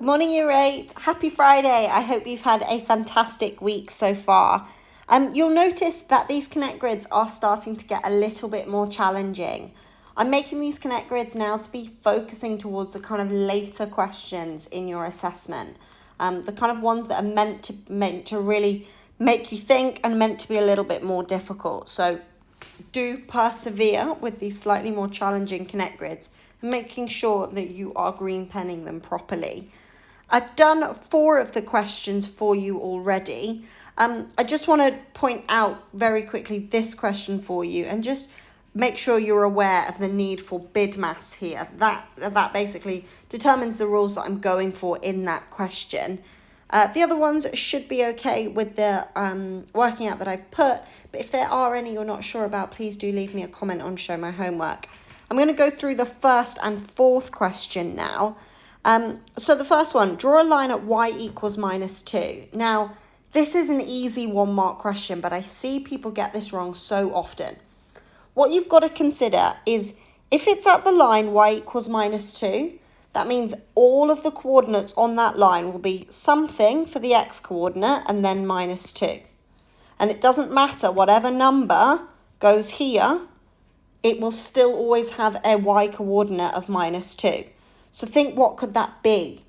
Good morning, Year 8. Happy Friday. I hope you've had a fantastic week so far. You'll notice that these Connect grids are starting to get a little bit more challenging. I'm making these Connect grids now to be focusing towards the kind of later questions in your assessment. The kind of ones that are meant to really make you think and meant to be a little bit more difficult. So do persevere with these slightly more challenging Connect grids and making sure that you are green penning them properly. I've done 4 of the questions for you already. I just want to point out very quickly this question for you and just make sure you're aware of the need for BIDMAS here. That basically determines the rules that I'm going for in that question. The other ones should be okay with the working out that I've put, but if there are any you're not sure about, please do leave me a comment on Show My Homework. I'm going to go through the first and fourth question now. So the first one, draw a line at y equals -2. Now, this is an easy 1-mark question, but I see people get this wrong so often. What you've got to consider is if it's at the line y equals -2, that means all of the coordinates on that line will be something for the x coordinate and then -2. And it doesn't matter, whatever number goes here, it will still always have a y coordinate of -2. So think, what could that be?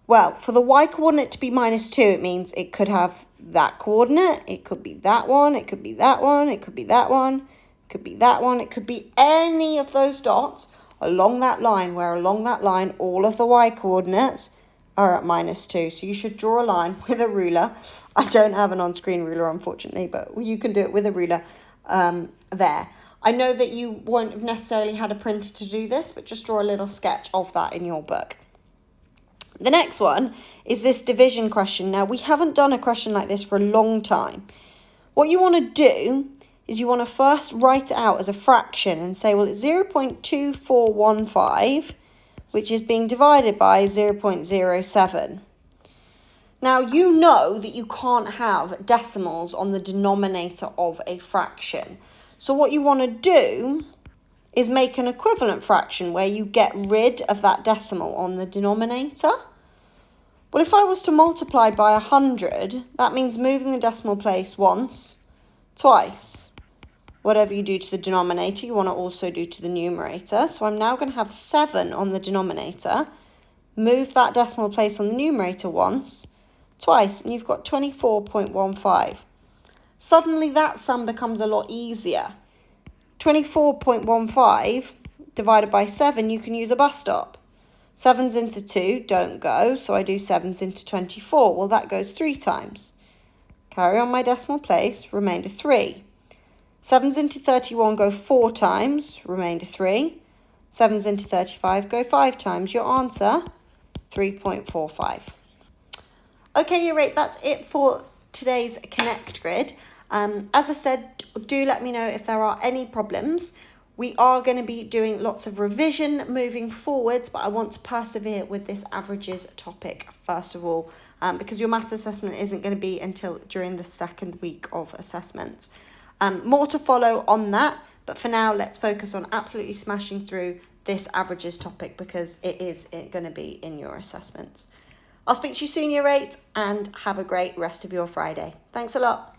Well, for the y coordinate to be -2, it means it could have that coordinate, it could be that one, it could be that one, it could be that one, it could be that one, it could be any of those dots along that line, where along that line all of the y coordinates are at -2. So you should draw a line with a ruler. I don't have an on-screen ruler, unfortunately, but you can do it with a ruler there. I know that you won't have necessarily had a printer to do this, but just draw a little sketch of that in your book. The next one is this division question. Now, we haven't done a question like this for a long time. What you want to do is you want to first write it out as a fraction and say, well, it's 0.2415, which is being divided by 0.07. Now, you know that you can't have decimals on the denominator of a fraction. So what you want to do is make an equivalent fraction where you get rid of that decimal on the denominator. Well, if I was to multiply by 100, that means moving the decimal place once, twice. Whatever you do to the denominator, you want to also do to the numerator. So I'm now going to have 7 on the denominator. Move that decimal place on the numerator once, twice, and you've got 24.15. Suddenly that sum becomes a lot easier. 24.15 divided by 7, you can use a bus stop. 7s into 2 don't go, so I do 7s into 24. Well, that goes 3 times. Carry on my decimal place, remainder 3. 7s into 31 go 4 times, remainder 3. 7s into 35 go 5 times. Your answer, 3.45. Okay, Year 8, that's it for today's Connect grid. As I said, do let me know if there are any problems. We are going to be doing lots of revision moving forwards, but I want to persevere with this averages topic first of all, because your maths assessment isn't going to be until during the second week of assessments. More to follow on that, but for now, let's focus on absolutely smashing through this averages topic because it is going to be in your assessments. I'll speak to you soon, Year 8, and have a great rest of your Friday. Thanks a lot.